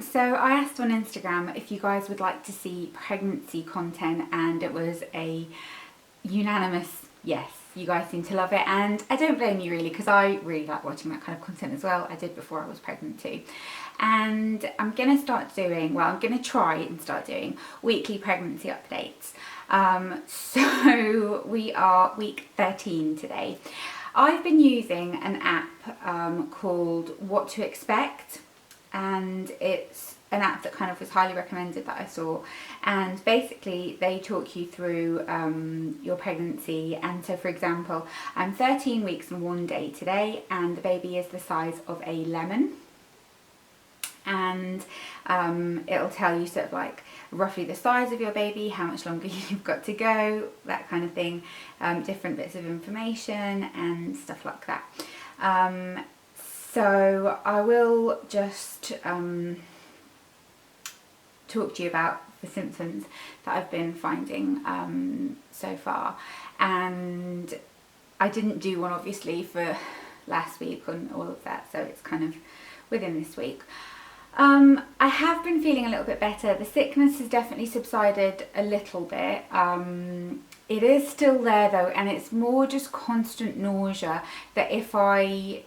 So I asked on Instagram if you guys would like to see pregnancy content, and it was a unanimous yes. You guys seem to love it, and I don't blame you really, because I really like watching that kind of content as well. I did before I was pregnant too. And I'm going to try and start doing weekly pregnancy updates. So we are week 13 today. I've been using an app called What to Expect, and it's an app that kind of was highly recommended that I saw, and basically they talk you through your pregnancy. And so, for example, I'm 13 weeks and 1 day today, and the baby is the size of a lemon, and it'll tell you sort of like roughly the size of your baby, how much longer you've got to go, that kind of thing, different bits of information and stuff like that. So I will just talk to you about the symptoms that I've been finding so far. And I didn't do one obviously for last week and all of that, so it's kind of within this week. I have been feeling a little bit better. The sickness has definitely subsided a little bit. It is still there though, and it's more just constant nausea that if I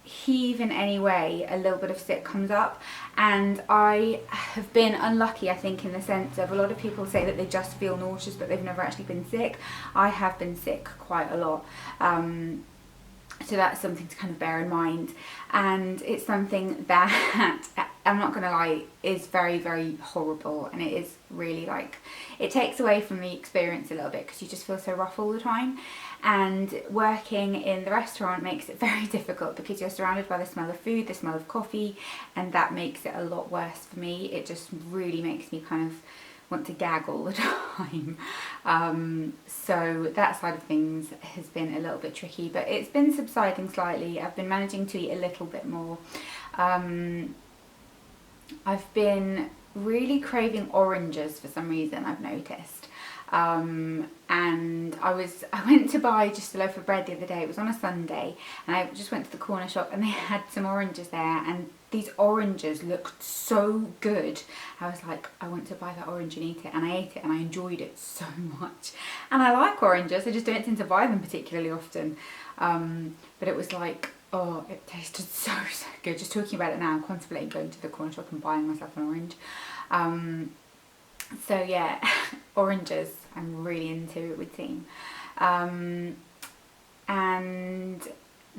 heave in any way, a little bit of sick comes up. And I have been unlucky, I think, in the sense of a lot of people say that they just feel nauseous but they've never actually been sick. I have been sick quite a lot. So that's something to kind of bear in mind, and it's something that I'm not gonna lie is very, very horrible, and it is really like, it takes away from the experience a little bit because you just feel so rough all the time. And working in the restaurant makes it very difficult because you're surrounded by the smell of food, the smell of coffee, and that makes it a lot worse for me. It just really makes me kind of want to gag all the time. So that side of things has been a little bit tricky, but it's been subsiding slightly. I've been managing to eat a little bit more. I've been really craving oranges for some reason, I've noticed. And I went to buy just a loaf of bread the other day. It was on a Sunday, and I just went to the corner shop and they had some oranges there, and these oranges looked so good. I was like, I want to buy that orange and eat it, and I ate it and I enjoyed it so much. And I like oranges, I just don't tend to buy them particularly often. But it was like, oh, it tasted so good. Just talking about it now, I'm contemplating going to the corner shop and buying myself an orange. So yeah, oranges I'm really into, it would seem. And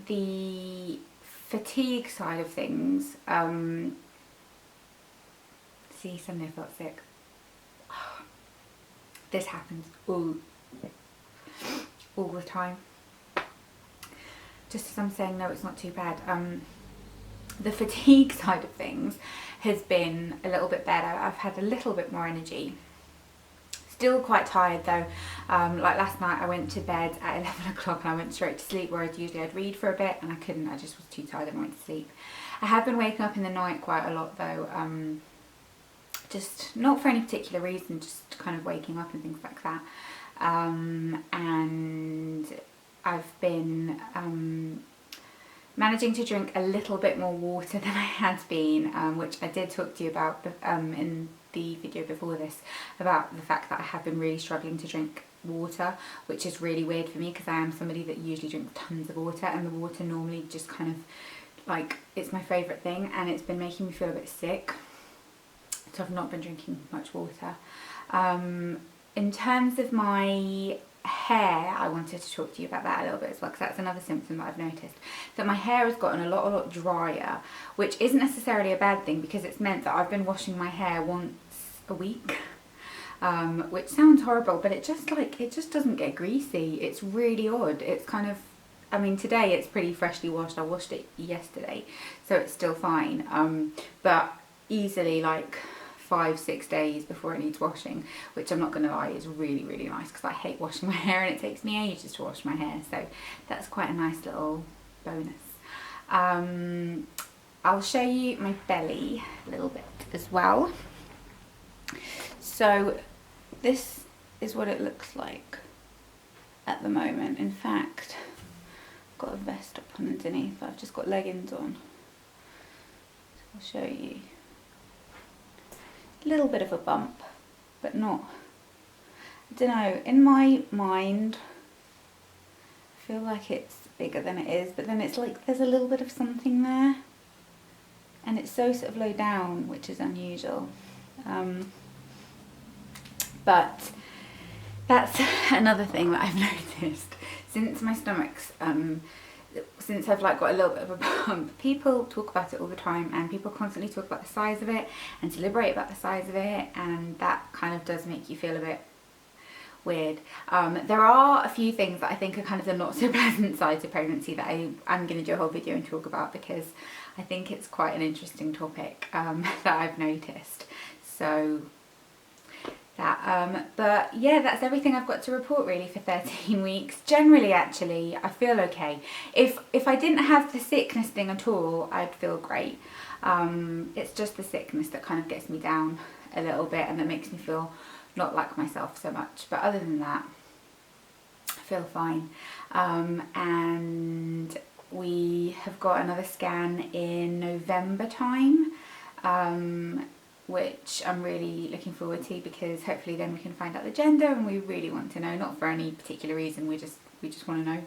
the fatigue side of things, see, suddenly I felt sick. This happens all the time. Just as I'm saying, no, it's not too bad. The fatigue side of things has been a little bit better. I've had a little bit more energy. Still quite tired though. Like last night I went to bed at 11 o'clock and I went straight to sleep, whereas usually I'd read for a bit and I couldn't. I just was too tired and went to sleep. I have been waking up in the night quite a lot though. Just not for any particular reason, just kind of waking up and things like that. And I've been managing to drink a little bit more water than I had been, which I did talk to you about in the video before this, about the fact that I have been really struggling to drink water, which is really weird for me because I am somebody that usually drinks tons of water, and the water normally just kind of like, it's my favourite thing, and it's been making me feel a bit sick, so I've not been drinking much water. In terms of my hair, I wanted to talk to you about that a little bit as well, because that's another symptom that I've noticed, that my hair has gotten a lot drier, which isn't necessarily a bad thing because it's meant that I've been washing my hair once a week, which sounds horrible, but it just doesn't get greasy. It's really odd. It's kind of, I mean, today it's pretty freshly washed. I washed it yesterday, so it's still fine, but easily like 5-6 days before it needs washing, which I'm not going to lie is really, really nice because I hate washing my hair and it takes me ages to wash my hair, so that's quite a nice little bonus. I'll show you my belly a little bit as well. So this is what it looks like at the moment. In fact, I've got a vest up on underneath, but I've just got leggings on, so I'll show you. a little bit of a bump, but not, I don't know, in my mind I feel like it's bigger than it is, but then it's like there's a little bit of something there, and it's so sort of low down, which is unusual. But that's another thing that I've noticed since my stomach's since I've like got a little bit of a bump. People talk about it all the time, and people constantly talk about the size of it and deliberate about the size of it, and that kind of does make you feel a bit weird. There are a few things that I think are kind of the not so pleasant sides of pregnancy that I'm going to do a whole video and talk about, because I think it's quite an interesting topic that I've noticed. So that, but yeah, that's everything I've got to report really for 13 weeks. Generally, actually, I feel okay. If I didn't have the sickness thing at all, I'd feel great. It's just the sickness that kind of gets me down a little bit, and that makes me feel not like myself so much. But other than that, I feel fine. And we have got another scan in November time, which I'm really looking forward to, because hopefully then we can find out the gender, and we really want to know, not for any particular reason, we just want to know.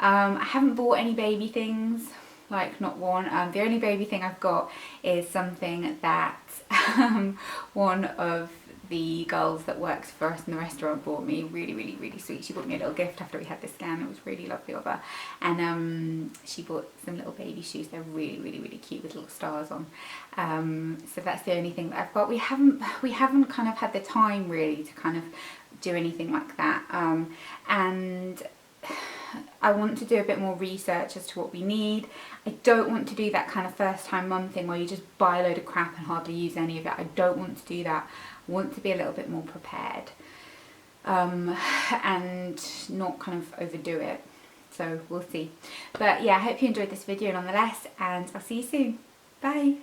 I haven't bought any baby things, like not one. The only baby thing I've got is something that one of the girls that works for us in the restaurant bought me. Really sweet. She bought me a little gift after we had the scan. It was really lovely of her. And she bought some little baby shoes. They're really cute with little stars on. So that's the only thing that I've got. We haven't kind of had the time really to kind of do anything like that. And I want to do a bit more research as to what we need. I don't want to do that kind of first time mum thing where you just buy a load of crap and hardly use any of it. I don't want to do that. I want to be a little bit more prepared, and not kind of overdo it. So we'll see. But yeah, I hope you enjoyed this video nonetheless, and I'll see you soon. Bye.